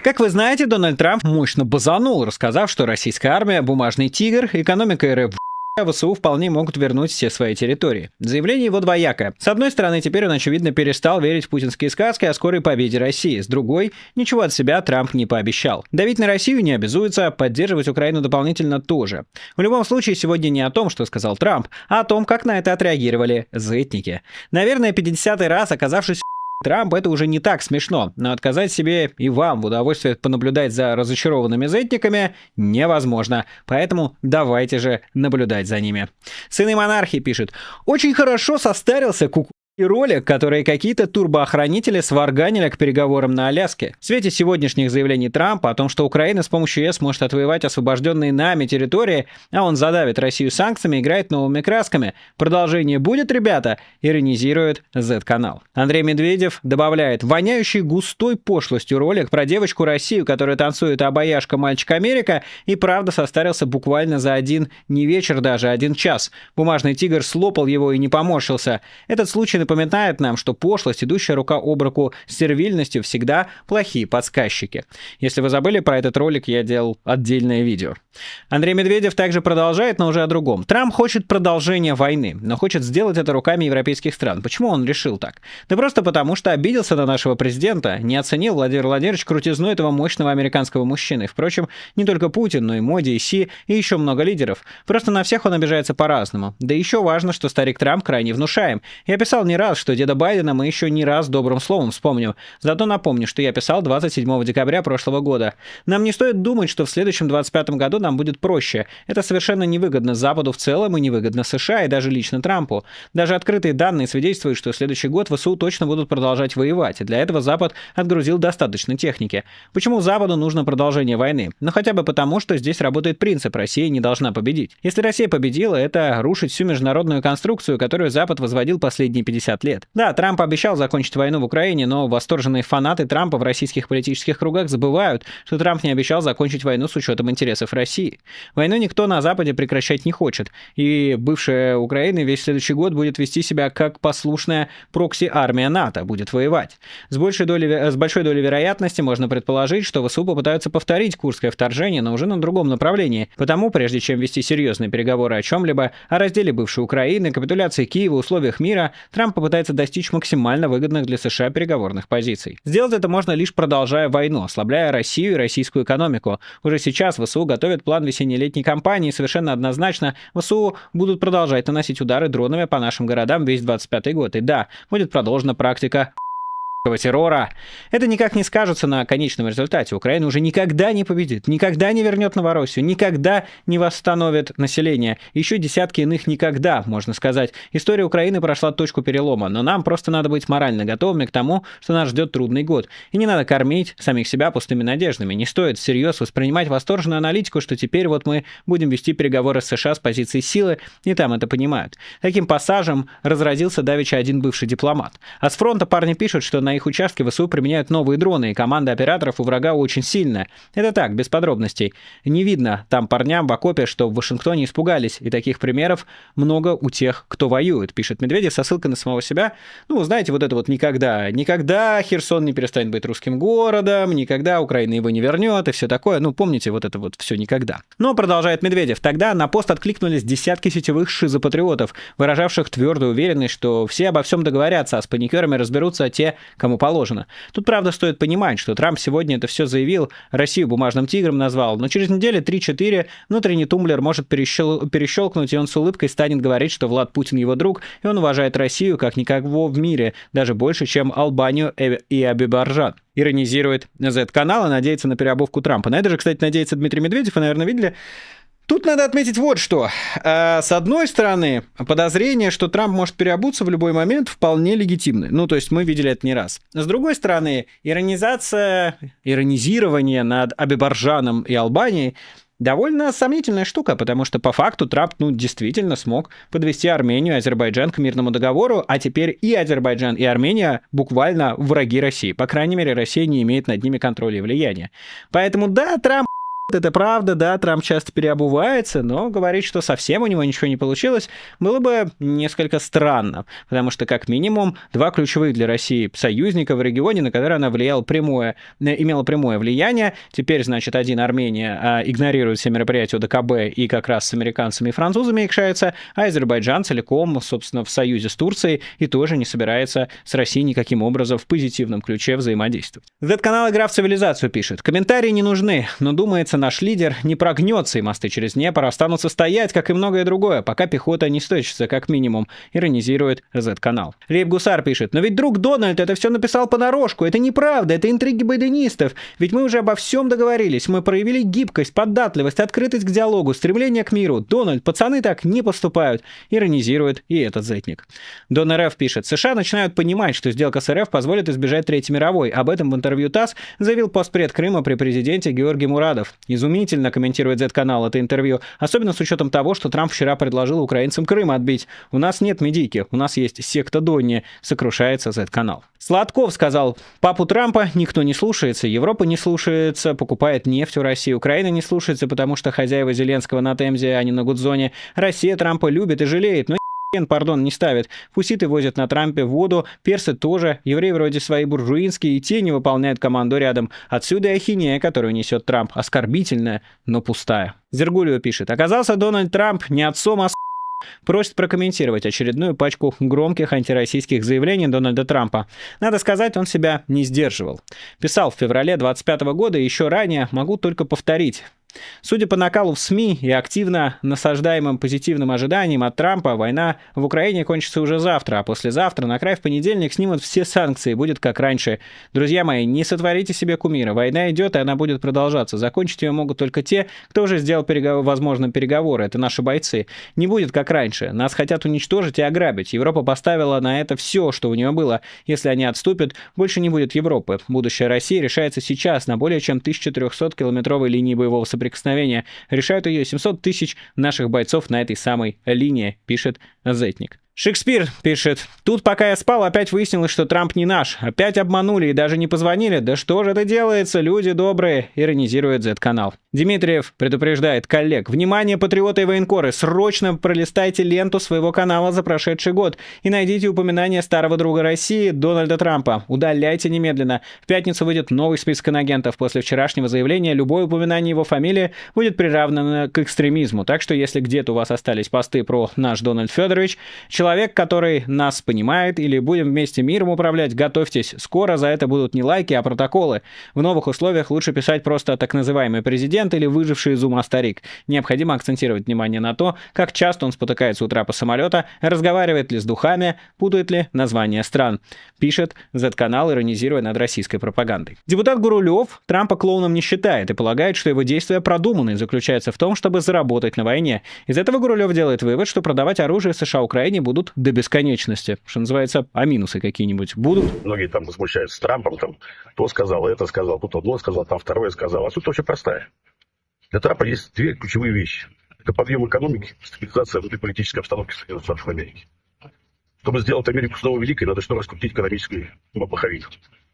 Как вы знаете, Дональд Трамп мощно базанул, рассказав, что российская армия – бумажный тигр, экономика РФ а ВСУ вполне могут вернуть все свои территории. Заявление его двоякое. С одной стороны, теперь он, очевидно, перестал верить в путинские сказки о скорой победе России. С другой, ничего от себя Трамп не пообещал. Давить на Россию не обязуется, поддерживать Украину дополнительно тоже. В любом случае, сегодня не о том, что сказал Трамп, а о том, как на это отреагировали зетники. Наверное, 50-й раз, оказавшись Трамп, это уже не так смешно, но отказать себе и вам в удовольствие понаблюдать за разочарованными зетниками невозможно, поэтому давайте же наблюдать за ними. Сыны монархии пишет: «Очень хорошо состарился и ролик, который какие-то турбоохранители сварганили к переговорам на Аляске. В свете сегодняшних заявлений Трампа о том, что Украина с помощью ЕС может отвоевать освобожденные нами территории, а он задавит Россию санкциями, играет новыми красками. Продолжение будет, ребята?» Иронизирует Z-канал. Андрей Медведев добавляет: «Воняющий густой пошлостью ролик про девочку Россию, которая танцует обаяшка мальчик Америка, и правда состарился буквально за один, не вечер даже, 1 час. Бумажный тигр слопал его и не поморщился. Этот случай напоминает нам, что пошлость, идущая рука об руку с сервильностью, всегда плохие подсказчики». Если вы забыли про этот ролик, я делал отдельное видео. Андрей Медведев также продолжает, но уже о другом. Трамп хочет продолжения войны, но хочет сделать это руками европейских стран. Почему он решил так? Да просто потому, что обиделся на нашего президента, не оценил Владимир Владимирович крутизну этого мощного американского мужчины. Впрочем, не только Путин, но и Моди, и Си, и еще много лидеров. Просто на всех он обижается по-разному. Да еще важно, что старик Трамп крайне внушаем. Я писал не раз, что деда Байдена мы еще не раз добрым словом вспомним. Зато напомню, что я писал 27 декабря прошлого года. Нам не стоит думать, что в следующем 25-м году нам будет проще. Это совершенно невыгодно Западу в целом и невыгодно США и даже лично Трампу. Даже открытые данные свидетельствуют, что в следующий год ВСУ точно будут продолжать воевать, и для этого Запад отгрузил достаточно техники. Почему Западу нужно продолжение войны? Ну хотя бы потому, что здесь работает принцип: Россия не должна победить. Если Россия победила, это рушит всю международную конструкцию, которую Запад возводил последние 50 лет. Да, Трамп обещал закончить войну в Украине, но восторженные фанаты Трампа в российских политических кругах забывают, что Трамп не обещал закончить войну с учетом интересов России. Войну никто на Западе прекращать не хочет, и бывшая Украина весь следующий год будет вести себя как послушная прокси-армия НАТО, будет воевать. С большой долей вероятности можно предположить, что ВСУ попытаются повторить курское вторжение, но уже на другом направлении. Потому, прежде чем вести серьезные переговоры о чем-либо, о разделе бывшей Украины, капитуляции Киева, условиях мира, Трамп попытается достичь максимально выгодных для США переговорных позиций. Сделать это можно лишь продолжая войну, ослабляя Россию и российскую экономику. Уже сейчас ВСУ готовят план весенне-летней кампании, и совершенно однозначно ВСУ будут продолжать наносить удары дронами по нашим городам весь 25-й год. И да, будет продолжена практика террора. Это никак не скажется на конечном результате. Украина уже никогда не победит, никогда не вернет Новороссию, никогда не восстановит население. Еще десятки иных никогда, можно сказать. История Украины прошла точку перелома, но нам просто надо быть морально готовыми к тому, что нас ждет трудный год. И не надо кормить самих себя пустыми надеждами. Не стоит всерьез воспринимать восторженную аналитику, что теперь вот мы будем вести переговоры с США с позиции силы, и там это понимают. Таким пассажем разразился давеча один бывший дипломат. А с фронта парни пишут, что на их участке ВСУ применяют новые дроны, и команда операторов у врага очень сильная. Это так, без подробностей. Не видно там парням в окопе, что в Вашингтоне испугались, и таких примеров много у тех, кто воюет, пишет Медведев со ссылкой на самого себя. Ну, знаете, вот это вот никогда Херсон не перестанет быть русским городом, никогда Украина его не вернет, и все такое. Ну, помните, вот это вот все никогда. Но, продолжает Медведев, тогда на пост откликнулись десятки сетевых шизопатриотов, выражавших твердую уверенность, что все обо всем договорятся, а с паникерами разберутся те, кому положено. Тут, правда, стоит понимать, что Трамп сегодня это все заявил, Россию бумажным тигром назвал, но через недели 3-4 внутренний тумблер может перещелкнуть, и он с улыбкой станет говорить, что Влад Путин его друг, и он уважает Россию как никого в мире, даже больше, чем Албанию и Азербайджан. Иронизирует Z-канал и надеется на переобувку Трампа. На это же, кстати, надеется Дмитрий Медведев, вы, наверное, видели. Тут надо отметить вот что. С одной стороны, подозрение, что Трамп может переобуться в любой момент, вполне легитимны. Ну, то есть мы видели это не раз. С другой стороны, иронизирование над Азербайджаном и Албанией довольно сомнительная штука, потому что по факту Трамп, действительно смог подвести Армению и Азербайджан к мирному договору, а теперь и Азербайджан, и Армения буквально враги России. По крайней мере, Россия не имеет над ними контроля и влияния. Поэтому да, Трамп это правда, да, Трамп часто переобувается, но говорить, что совсем у него ничего не получилось, было бы несколько странно, потому что, как минимум, два ключевых для России союзника в регионе, на которые она имела прямое влияние. Теперь, значит, Армения игнорирует все мероприятия ОДКБ и как раз с американцами и французами якшается, а Азербайджан целиком, собственно, в союзе с Турцией и тоже не собирается с Россией никаким образом в позитивном ключе взаимодействовать. Z-канал «Игра в цивилизацию» пишет: комментарии не нужны, но думается, наш лидер не прогнется, и мосты через Днепр останутся стоять, как и многое другое, пока пехота не стычится, как минимум, иронизирует Z-канал. Лейб Гусар пишет: но ведь друг Дональд это все написал понарошку, это неправда, это интриги байденистов, ведь мы уже обо всем договорились, мы проявили гибкость, податливость, открытость к диалогу, стремление к миру. Дональд, пацаны так не поступают, иронизирует и этот зетник. Дон РФ пишет: США начинают понимать, что сделка с РФ позволит избежать Третьей мировой. Об этом в интервью ТАСС заявил постпред Крыма при президенте Георгий Мурадов. Изумительно, комментирует Z-канал это интервью, особенно с учетом того, что Трамп вчера предложил украинцам Крым отбить. У нас нет медийки, у нас есть секта Донни, сокрушается Z-канал. Сладков сказал: папу Трампа никто не слушается, Европа не слушается, покупает нефть у России, Украина не слушается, потому что хозяева Зеленского на Темзе, а не на Гудзоне. Россия Трампа любит и жалеет, но пардон, не ставит. Хуситы возят на Трампе воду, персы тоже, евреи вроде свои буржуинские, и те не выполняют команду рядом. Отсюда и ахинея, которую несет Трамп, оскорбительная, но пустая. Зергулио пишет: оказался Дональд Трамп не отцом, а просит прокомментировать очередную пачку громких антироссийских заявлений Дональда Трампа. Надо сказать, он себя не сдерживал. Писал в феврале 2025 года и еще ранее, могу только повторить. Судя по накалу в СМИ и активно насаждаемым позитивным ожиданиям от Трампа, война в Украине кончится уже завтра, а послезавтра на край в понедельник снимут все санкции, будет как раньше. Друзья мои, не сотворите себе кумира. Война идет, и она будет продолжаться. Закончить ее могут только те, кто уже сделал возможным переговоры. Это наши бойцы. Не будет как раньше. Нас хотят уничтожить и ограбить. Европа поставила на это все, что у нее было. Если они отступят, больше не будет Европы. Будущее России решается сейчас на более чем 1300-километровой линии боевого соприкосновения. Решают ее 700 тысяч наших бойцов на этой самой линии, пишет Зетник. Шекспир пишет: тут, пока я спал, опять выяснилось, что Трамп не наш. Опять обманули и даже не позвонили. Да что же это делается, люди добрые, иронизирует Z-канал. Дмитриев предупреждает коллег: внимание, патриоты и военкоры, срочно пролистайте ленту своего канала за прошедший год и найдите упоминание старого друга России Дональда Трампа. Удаляйте немедленно. В пятницу выйдет новый список инагентов. После вчерашнего заявления любое упоминание его фамилии будет приравнено к экстремизму. Так что если где-то у вас остались посты про наш Дональд Федорович, человек, который нас понимает, или будем вместе миром управлять, готовьтесь, скоро за это будут не лайки, а протоколы. В новых условиях лучше писать просто так называемый президент или выживший из ума старик. Необходимо акцентировать внимание на то, как часто он спотыкается у трапа самолета, разговаривает ли с духами, путает ли названия стран. Пишет Z-канал, иронизируя над российской пропагандой. Депутат Гурулев Трампа клоуном не считает и полагает, что его действия продуманы и заключаются в том, чтобы заработать на войне. Из этого Гурулев делает вывод, что продавать оружие США Украине будут до бесконечности. Что называется, а минусы какие-нибудь будут? Многие там возмущаются Трампом, там, то сказал, это сказал, тут одно сказал, там второе сказал. А суть очень простая. Для Трампа есть две ключевые вещи. Это подъем экономики, стабилизация внутриполитической обстановки в Соединенных Штатах Америки. Чтобы сделать Америку снова великой, надо что раскрутить экономический маховик,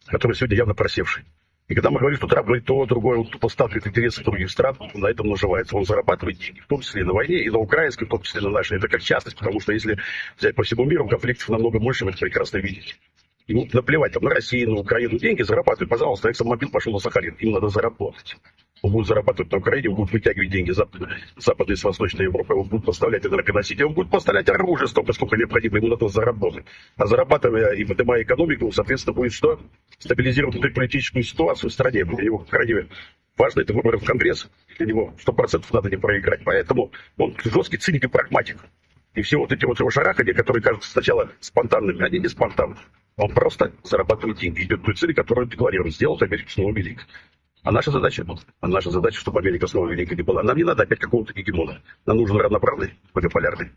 который сегодня явно просевший. И когда мы говорим, что Трамп говорит то, другое, он тупо сталкивает интересы других стран, он на этом наживается. Он зарабатывает деньги, в том числе и на войне, и на украинской, в том числе и на нашей. Это как частность, потому что если взять по всему миру, конфликтов намного больше, вы это прекрасно видите. Ему наплевать там на Россию, на Украину, деньги зарабатывать, пожалуйста, ExxonMobil пошел на Сахалин, им надо заработать. Он будет зарабатывать на Украине, он будет вытягивать деньги западной с Восточной Европы, он будет поставлять энергоносители, он будет поставлять оружие столько, сколько необходимо, ему надо заработать. А зарабатывая и поднимая экономику, соответственно, будет что? Стабилизировать внутриполитическую ситуацию в стране. Для него крайне важно это выборы в Конгресс. Для него 100% надо не проиграть. Поэтому он жесткий циник и прагматик. И все вот эти вот его шарахания, которые кажутся сначала спонтанными, они не спонтанны. Он просто зарабатывает деньги. Идет той цели, которую он декларирует, сделать Америку снова великой. А наша задача, чтобы Америка снова великой не была. Нам не надо опять какого-то гегемона. Нам нужен равноправный, многополярный.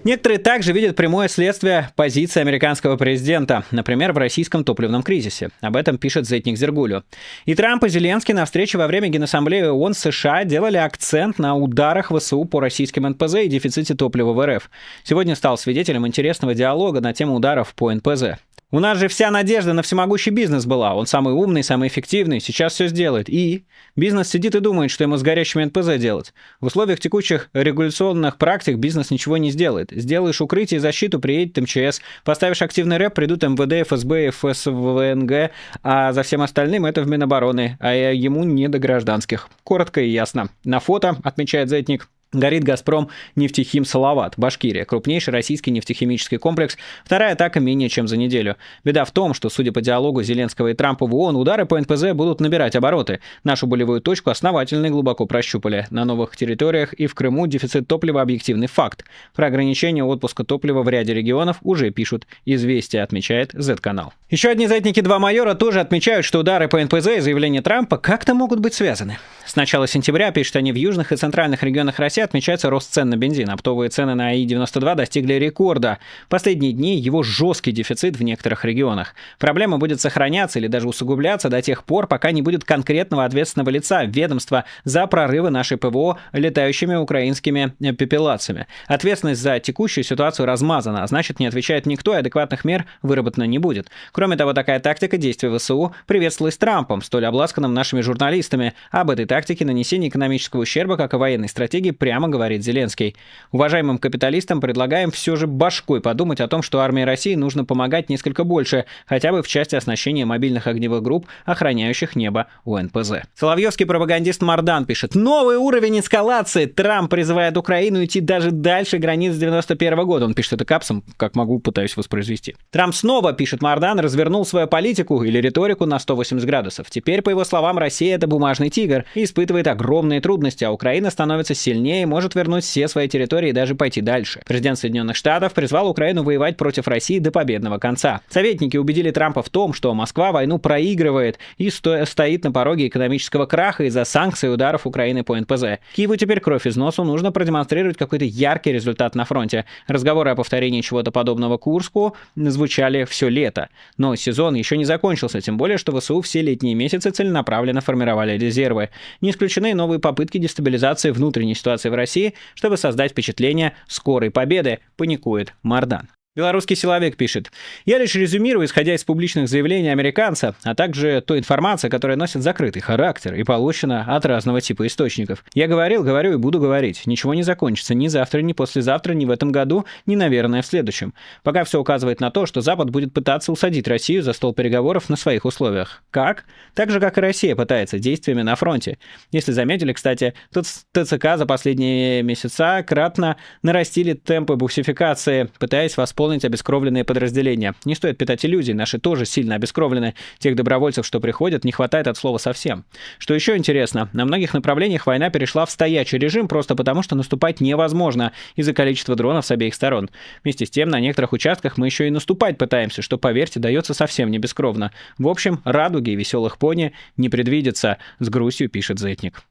Некоторые также видят прямое следствие позиции американского президента, например, в российском топливном кризисе. Об этом пишет Зетник Зергулю. И Трамп, и Зеленский на встрече во время Генассамблеи ООН США делали акцент на ударах ВСУ по российским НПЗ и дефиците топлива в РФ. Сегодня стал свидетелем интересного диалога на тему ударов по НПЗ. У нас же вся надежда на всемогущий бизнес была. Он самый умный, самый эффективный, сейчас все сделает. И бизнес сидит и думает, что ему с горящими НПЗ делать. В условиях текущих регуляционных практик бизнес ничего не сделает. Сделаешь укрытие и защиту, приедет МЧС. Поставишь активный рэп, придут МВД, ФСБ, ФСВНГ, а за всем остальным это в Минобороны, а ему не до гражданских. Коротко и ясно. На фото, отмечает Зетник, горит «Газпром» нефтехим «Салават», Башкирия, крупнейший российский нефтехимический комплекс. Вторая атака менее чем за неделю. Беда в том, что, судя по диалогу Зеленского и Трампа в ООН, удары по НПЗ будут набирать обороты. Нашу болевую точку основательно и глубоко прощупали. На новых территориях и в Крыму дефицит топлива – объективный факт. Про ограничение отпуска топлива в ряде регионов уже пишут «Известия», отмечает Z-канал. Еще одни зетники, два майора, тоже отмечают, что удары по НПЗ и заявления Трампа как-то могут быть связаны. С начала сентября, пишут они, в южных и центральных регионах России отмечается рост цен на бензин. Оптовые цены на АИ-92 достигли рекорда. В последние дни его жесткий дефицит в некоторых регионах. Проблема будет сохраняться или даже усугубляться до тех пор, пока не будет конкретного ответственного лица ведомства за прорывы нашей ПВО летающими украинскими пепелацами. Ответственность за текущую ситуацию размазана, а значит, не отвечает никто, и адекватных мер выработано не будет. Кроме того, такая тактика действий ВСУ приветствовалась Трампом, столь обласканным нашими журналистами. Об этой тактике нанесения экономического ущерба, как и военной стратегии, прямо говорит Зеленский. Уважаемым капиталистам предлагаем все же башкой подумать о том, что армии России нужно помогать несколько больше, хотя бы в части оснащения мобильных огневых групп, охраняющих небо у НПЗ. Соловьевский пропагандист Мардан пишет: «Новый уровень эскалации. Трамп призывает Украину идти даже дальше границ 91 года». Он пишет это капсом, как могу, пытаюсь воспроизвести. Трамп снова, пишет Мардан, развернул свою политику или риторику на 180 градусов. Теперь, по его словам, Россия — это бумажный тигр и испытывает огромные трудности, а Украина становится сильнее и может вернуть все свои территории и даже пойти дальше. Президент Соединенных Штатов призвал Украину воевать против России до победного конца. Советники убедили Трампа в том, что Москва войну проигрывает и стоит на пороге экономического краха из-за санкций и ударов Украины по НПЗ. Киеву теперь кровь из носу, нужно продемонстрировать какой-то яркий результат на фронте. Разговоры о повторении чего-то подобного Курску звучали все лето. Но сезон еще не закончился, тем более, что ВСУ все летние месяцы целенаправленно формировали резервы. Не исключены новые попытки дестабилизации внутренней ситуации в России, чтобы создать впечатление скорой победы, паникует Мардан. Белорусский силовик пишет: «Я лишь резюмирую, исходя из публичных заявлений американца, а также той информации, которая носит закрытый характер и получена от разного типа источников. Я говорил, говорю и буду говорить. Ничего не закончится ни завтра, ни послезавтра, ни в этом году, ни, наверное, в следующем. Пока все указывает на то, что Запад будет пытаться усадить Россию за стол переговоров на своих условиях. Как? Так же, как и Россия пытается, действиями на фронте. Если заметили, кстати, тут ТЦК за последние месяца кратно нарастили темпы буксификации, пытаясь восполнить обескровленные подразделения. Не стоит питать иллюзий, наши тоже сильно обескровлены. Тех добровольцев, что приходят, не хватает от слова совсем. Что еще интересно, на многих направлениях война перешла в стоячий режим просто потому, что наступать невозможно из-за количества дронов с обеих сторон. Вместе с тем, на некоторых участках мы еще и наступать пытаемся, что, поверьте, дается совсем не бескровно. В общем, радуги и веселых пони не предвидится, с грустью пишет Зетник.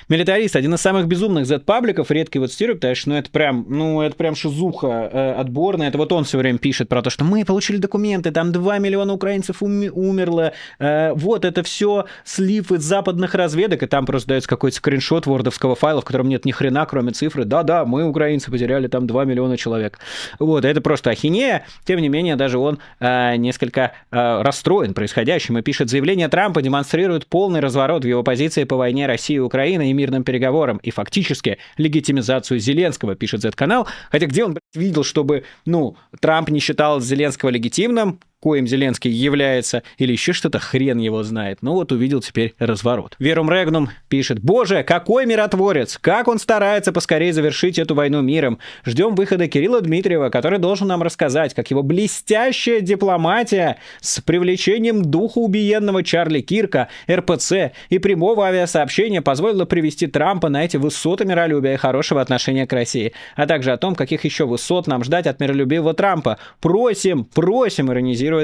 Милитарист, один из самых безумных Z-пабликов, редко его цитирую, потому что это прям шизуха отборная. Это вот он все время пишет про то, что мы получили документы, там 2 миллиона украинцев умерло, вот это все слив из западных разведок, и там просто дается какой-то скриншот вордовского файла, в котором нет ни хрена, кроме цифры. Да-да, мы, украинцы, потеряли там 2 миллиона человек. Вот, это просто ахинея. Тем не менее, даже он несколько расстроен происходящим и пишет: заявление Трампа демонстрирует полный разворот в его позиции по войне России и Украины и мирным переговорам, и фактически легитимизацию Зеленского, пишет Z-канал. Хотя где он видел, чтобы, Трамп не считал Зеленского легитимным, коим Зеленский является, или еще что-то, хрен его знает. Ну вот увидел теперь разворот. Верум Регнум пишет: «Боже, какой миротворец! Как он старается поскорее завершить эту войну миром! Ждем выхода Кирилла Дмитриева, который должен нам рассказать, как его блестящая дипломатия с привлечением духа убиенного Чарли Кирка, РПЦ и прямого авиасообщения позволила привести Трампа на эти высоты миролюбия и хорошего отношения к России, а также о том, каких еще высот нам ждать от миролюбивого Трампа. Просим, иронизирует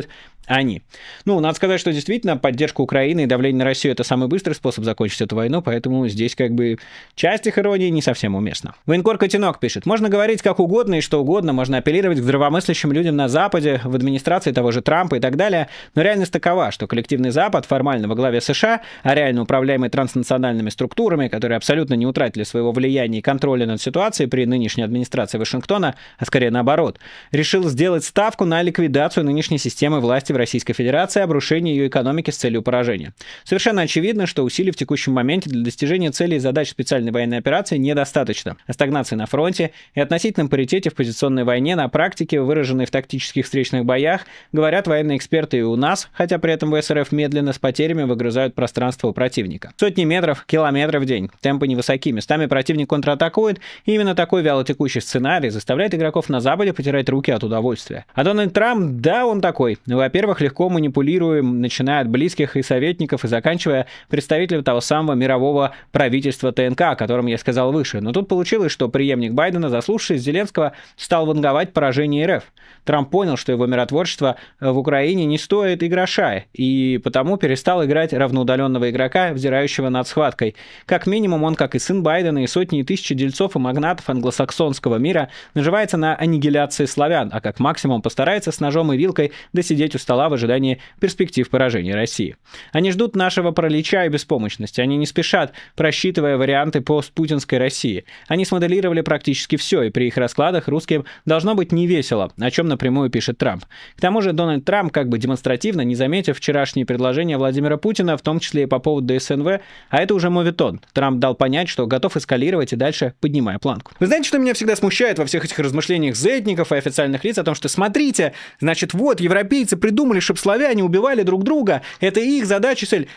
они. Ну, надо сказать, что действительно поддержка Украины и давление на Россию – это самый быстрый способ закончить эту войну, поэтому здесь как бы часть их иронии не совсем уместна. Военкор Котенок пишет: можно говорить как угодно и что угодно, можно апеллировать к здравомыслящим людям на Западе, в администрации того же Трампа и так далее, но реальность такова, что коллективный Запад формально во главе США, а реально управляемый транснациональными структурами, которые абсолютно не утратили своего влияния и контроля над ситуацией при нынешней администрации Вашингтона, а скорее наоборот, решил сделать ставку на ликвидацию нынешней системы власти в Российской Федерации и обрушение ее экономики с целью поражения. Совершенно очевидно, что усилий в текущем моменте для достижения целей и задач специальной военной операции недостаточно. О стагнации на фронте и относительном паритете в позиционной войне на практике, выраженной в тактических встречных боях, говорят военные эксперты и у нас, хотя при этом ВС РФ медленно с потерями выгрызают пространство у противника. Сотни метров, километров в день. Темпы невысоки. Местами противник контратакует, и именно такой вялотекущий сценарий заставляет игроков на Западе потирать руки от удовольствия. А Дональд Трамп, да, он такой. Во-первых, легко манипулируем, начиная от близких и советников и заканчивая представителем того самого мирового правительства ТНК, о котором я сказал выше. Но тут получилось, что преемник Байдена, заслушавшись Зеленского, стал ванговать поражение РФ. Трамп понял, что его миротворчество в Украине не стоит и гроша, и потому перестал играть равноудаленного игрока, взирающего над схваткой. Как минимум, он, как и сын Байдена, и сотни и тысячи дельцов и магнатов англосаксонского мира, наживается на аннигиляции славян, а как максимум постарается с ножом и вилкой досидеть у стола в ожидании перспектив поражения России. Они ждут нашего паралича и беспомощности. Они не спешат, просчитывая варианты постпутинской России. Они смоделировали практически все, и при их раскладах русским должно быть невесело, о чем напрямую пишет Трамп. К тому же Дональд Трамп, как бы демонстративно, не заметив вчерашние предложения Владимира Путина, в том числе и по поводу ДСНВ, а это уже моветон. Трамп дал понять, что готов эскалировать и дальше поднимая планку. Вы знаете, что меня всегда смущает во всех этих размышлениях зетников и официальных лиц о том, что смотрите, значит, вот европейцы придумали, чтобы славяне убивали друг друга, это их задача и цель.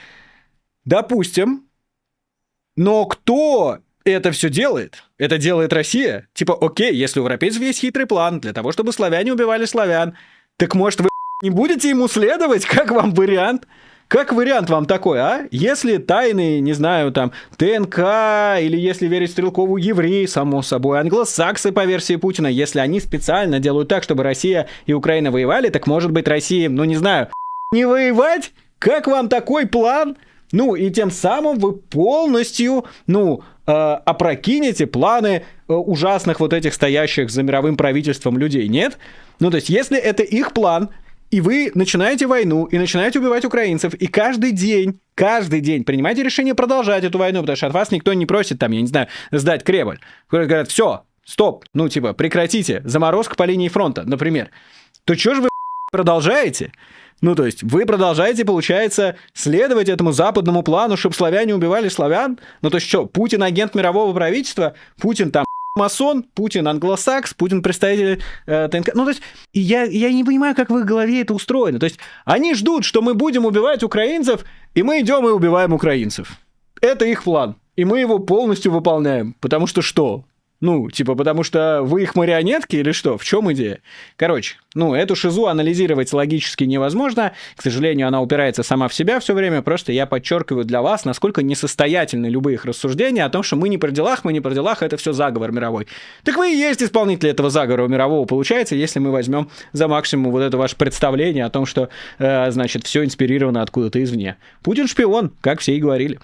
Допустим, но кто это все делает? Это делает Россия? Типа, окей, если у европейцев есть хитрый план для того, чтобы славяне убивали славян, так может вы не будете ему следовать? Как вам вариант? Как вариант вам такой, а? Если тайный, не знаю, там, ТНК, или если верить Стрелкову, евреи, само собой, англосаксы по версии Путина, если они специально делают так, чтобы Россия и Украина воевали, так может быть России, ну не знаю, не воевать? Как вам такой план? Ну, и тем самым вы полностью, опрокинете планы ужасных вот этих стоящих за мировым правительством людей, нет? Ну, то есть, если это их план, и вы начинаете войну, и начинаете убивать украинцев, и каждый день принимаете решение продолжать эту войну, потому что от вас никто не просит, там, я не знаю, сдать Кремль. Говорят, все, стоп, прекратите, заморозка по линии фронта, например. То что же вы продолжаете? Ну, то есть, вы продолжаете, получается, следовать этому западному плану, чтобы славяне убивали славян? Ну, то есть, что, Путин агент мирового правительства? Путин там масон? Путин англосакс? Путин представитель ТНК? Ну, то есть, я не понимаю, как в их голове это устроено. То есть, они ждут, что мы будем убивать украинцев, и мы идем и убиваем украинцев. Это их план. И мы его полностью выполняем. Потому что что? Потому что вы их марионетки или что? В чем идея? Короче, эту шизу анализировать логически невозможно. К сожалению, она упирается сама в себя все время. Просто я подчеркиваю для вас, насколько несостоятельны любые их рассуждения о том, что мы не при делах, это все заговор мировой. Так вы и есть исполнители этого заговора мирового, получается, если мы возьмем за максимум вот это ваше представление о том, что, все инспирировано откуда-то извне. Путин шпион, как все и говорили.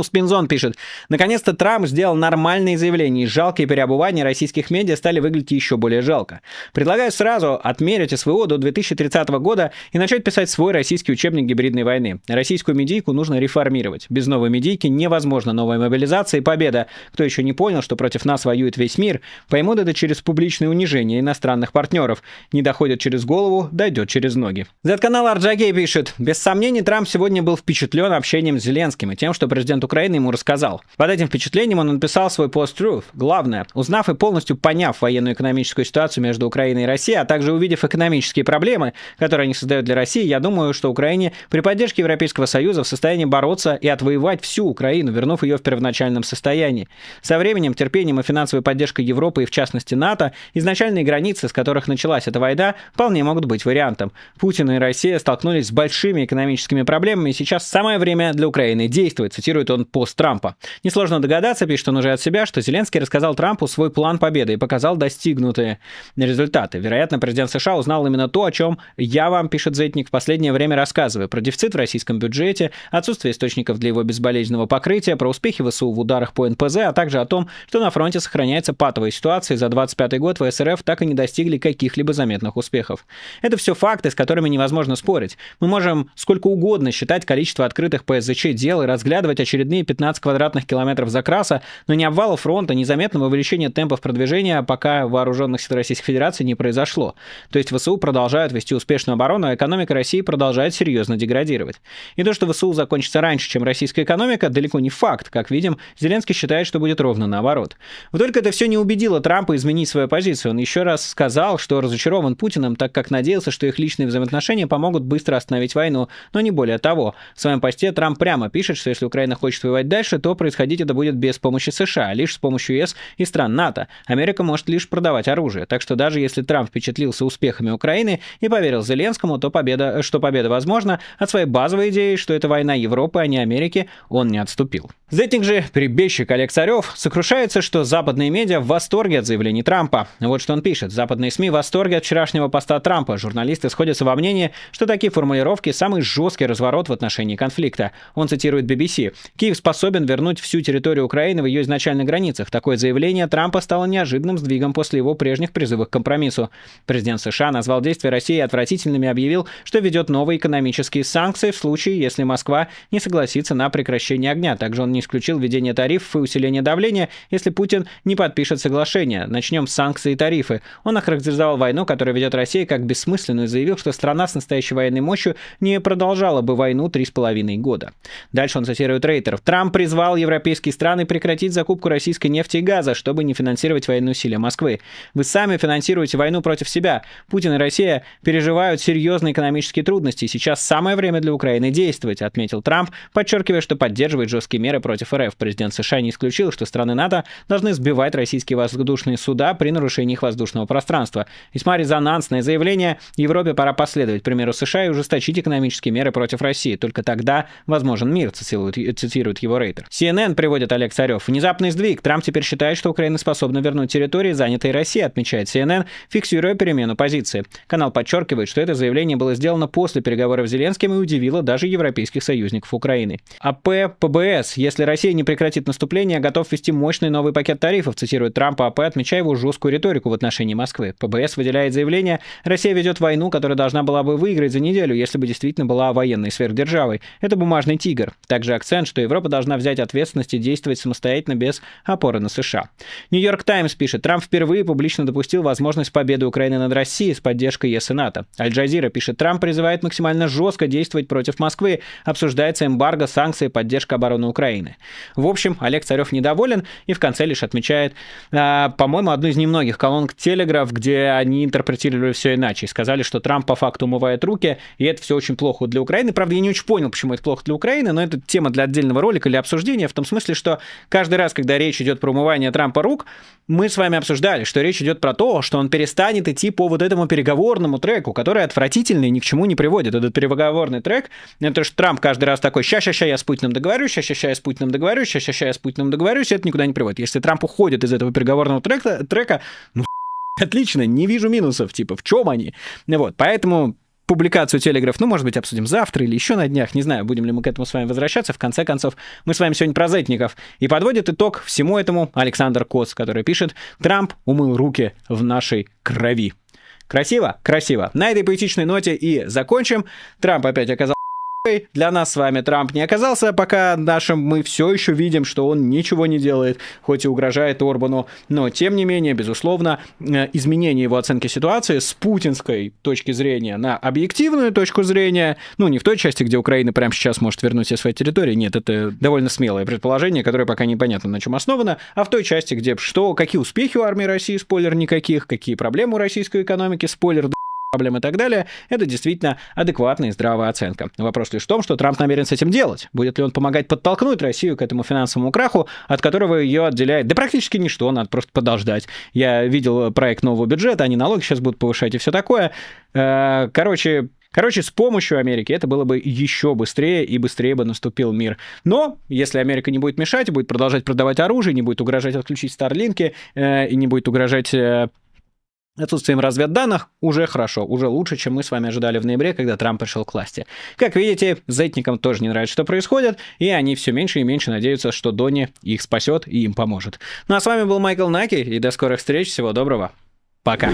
Спинзон пишет: наконец-то Трамп сделал нормальные заявления, и жалкие переобувания российских медиа стали выглядеть еще более жалко. Предлагаю сразу отмерить СВО до 2030 года и начать писать свой российский учебник гибридной войны. Российскую медийку нужно реформировать. Без новой медийки невозможно новая мобилизация и победа. Кто еще не понял, что против нас воюет весь мир, поймут это через публичное унижение иностранных партнеров. Не доходит через голову, дойдет через ноги. Z-канал RJK пишет: без сомнений, Трамп сегодня был впечатлен общением с Зеленским и тем, что президент Украины ему рассказал. Под этим впечатлением он написал свой post-truth. Главное, узнав и полностью поняв военную экономическую ситуацию между Украиной и Россией, а также увидев экономические проблемы, которые они создают для России, я думаю, что Украине при поддержке Европейского Союза в состоянии бороться и отвоевать всю Украину, вернув ее в первоначальном состоянии. Со временем, терпением и финансовой поддержкой Европы и в частности НАТО, изначальные границы, с которых началась эта война, вполне могут быть вариантом. Путин и Россия столкнулись с большими экономическими проблемами, и сейчас самое время для Украины действовать. Цитирую цитирует он пост Трампа. «Несложно догадаться, пишет он уже от себя, что Зеленский рассказал Трампу свой план победы и показал достигнутые результаты. Вероятно, президент США узнал именно то, о чем я вам, пишет Зетник, в последнее время рассказываю. Про дефицит в российском бюджете, отсутствие источников для его безболезненного покрытия, про успехи ВСУ в ударах по НПЗ, а также о том, что на фронте сохраняется патовая ситуация, и за 25 год в СРФ так и не достигли каких-либо заметных успехов. Это все факты, с которыми невозможно спорить. Мы можем сколько угодно считать количество открытых ПСЗЧ дел и разглядывать очередные 15 квадратных километров закраса, но ни обвала фронта, ни заметного увеличения темпов продвижения пока вооруженных сил Российской Федерации не произошло. То есть ВСУ продолжают вести успешную оборону, а экономика России продолжает серьезно деградировать. И то, что ВСУ закончится раньше, чем российская экономика, далеко не факт. Как видим, Зеленский считает, что будет ровно наоборот. Вот только это все не убедило Трампа изменить свою позицию. Он еще раз сказал, что разочарован Путиным, так как надеялся, что их личные взаимоотношения помогут быстро остановить войну, но не более того. В своем посте Трамп прямо пишет, что если Украина хочет воевать дальше, то происходить это будет без помощи США, лишь с помощью ЕС и стран НАТО. Америка может лишь продавать оружие. Так что даже если Трамп впечатлился успехами Украины и поверил Зеленскому, то победа возможна, от своей базовой идеи, что это война Европы, а не Америки, он не отступил. Зетник же, перебежчик Олег Царев, сокрушается, что западные медиа в восторге от заявлений Трампа. Вот что он пишет. Западные СМИ в восторге от вчерашнего поста Трампа. Журналисты сходятся во мнении, что такие формулировки – самый жесткий разворот в отношении конфликта. Он цитирует BBC. «Киев способен вернуть всю территорию Украины в ее изначальных границах. Такое заявление Трампа стало неожиданным сдвигом после его прежних призывов к компромиссу. Президент США назвал действия России отвратительными и объявил, что ведет новые экономические санкции в случае, если Москва не согласится на прекращение огня. Также он не исключил введение тарифов и усиление давления, если Путин не подпишет соглашение. Начнем с санкций и тарифы. Он охарактеризовал войну, которую ведет Россия, как бессмысленную и заявил, что страна с настоящей военной мощью не продолжала бы войну 3,5 года. Дальше он цитирует Рейтеров. Трамп призвал европейские страны прекратить закупку российской нефти и газа, чтобы не финансировать военные усилия Москвы. Вы сами финансируете войну против себя. Путин и Россия переживают серьезные экономические трудности. Сейчас самое время для Украины действовать, отметил Трамп, подчеркивая, что поддерживает жесткие меры против РФ. Президент США не исключил, что страны НАТО должны сбивать российские воздушные суда при нарушении их воздушного пространства. Весьма резонансное заявление. Европе пора последовать примеру США и ужесточить экономические меры против России. Только тогда возможен мир, цитирует его Рейтер. CNN приводит Олег Царев. Внезапный сдвиг. Трамп теперь считает, что Украина способна вернуть территории, занятые Россией, отмечает CNN, фиксируя перемену позиции. Канал подчеркивает, что это заявление было сделано после переговоров с Зеленским и удивило даже европейских союзников Украины. АП ПБС. Если Россия не прекратит наступление, готов ввести мощный новый пакет тарифов, цитирует Трампа АП, отмечая его жесткую риторику в отношении Москвы. ПБС выделяет заявление: Россия ведет войну, которая должна была бы выиграть за неделю, если бы действительно была военной сверхдержавой. Это бумажный тигр. Также акцент, что Европа должна взять ответственность и действовать самостоятельно без опоры на США. Нью-Йорк Таймс пишет, Трамп впервые публично допустил возможность победы Украины над Россией с поддержкой ЕС и НАТО. Аль-Джазира пишет, Трамп призывает максимально жестко действовать против Москвы, обсуждается эмбарго, санкции, поддержка обороны Украины. В общем, Олег Царев недоволен и в конце лишь отмечает, по-моему, одну из немногих колонок Телеграф, где они интерпретировали все иначе и сказали, что Трамп по факту умывает руки, и это все очень плохо для Украины. Правда, я не очень понял, почему это плохо для Украины, но это тема для отдельного ролика или обсуждения, в том смысле, что каждый раз, когда речь идет про умывание Трампа рук, мы с вами обсуждали, что речь идет про то, что он перестанет идти по вот этому переговорному треку, который отвратительный, ни к чему не приводит. Этот переговорный трек, это что Трамп каждый раз такой, ща я с Путиным договорюсь, ща я с Путиным договорюсь, ща я с Путиным договорюсь, это никуда не приводит. Если Трамп уходит из этого переговорного трека, ну, отлично, не вижу минусов, типа, в чем они? Вот, поэтому публикацию Телеграф, ну, может быть, обсудим завтра или еще на днях, не знаю, будем ли мы к этому с вами возвращаться. В конце концов, мы с вами сегодня про зетников. И подводит итог всему этому Александр Коц, который пишет, Трамп умыл руки в нашей крови. Красиво? Красиво. На этой поэтичной ноте и закончим. Трамп опять оказался для нас с вами Трамп не оказался, пока мы все еще видим, что он ничего не делает, хоть и угрожает Орбану, но тем не менее, безусловно, изменение его оценки ситуации с путинской точки зрения на объективную точку зрения, ну, не в той части, где Украина прямо сейчас может вернуть все свои территории, нет, это довольно смелое предположение, которое пока непонятно на чем основано, а в той части, где какие успехи у армии России, спойлер, никаких, какие проблемы у российской экономики, спойлер, проблем и так далее, это действительно адекватная и здравая оценка. Вопрос лишь в том, что Трамп намерен с этим делать. Будет ли он помогать подтолкнуть Россию к этому финансовому краху, от которого ее отделяет, да практически ничто, надо просто подождать. Я видел проект нового бюджета, они налоги сейчас будут повышать и все такое. Короче, Короче, с помощью Америки это было бы еще быстрее, и быстрее бы наступил мир. Но если Америка не будет мешать, будет продолжать продавать оружие, не будет угрожать отключить Старлинки, и не будет угрожать отсутствием разведданных, уже хорошо, уже лучше, чем мы с вами ожидали в ноябре, когда Трамп пришел к власти. Как видите, зетникам тоже не нравится, что происходит, и они все меньше и меньше надеются, что Донни их спасет и им поможет. Ну а с вами был Майкл Наки, и до скорых встреч, всего доброго, пока.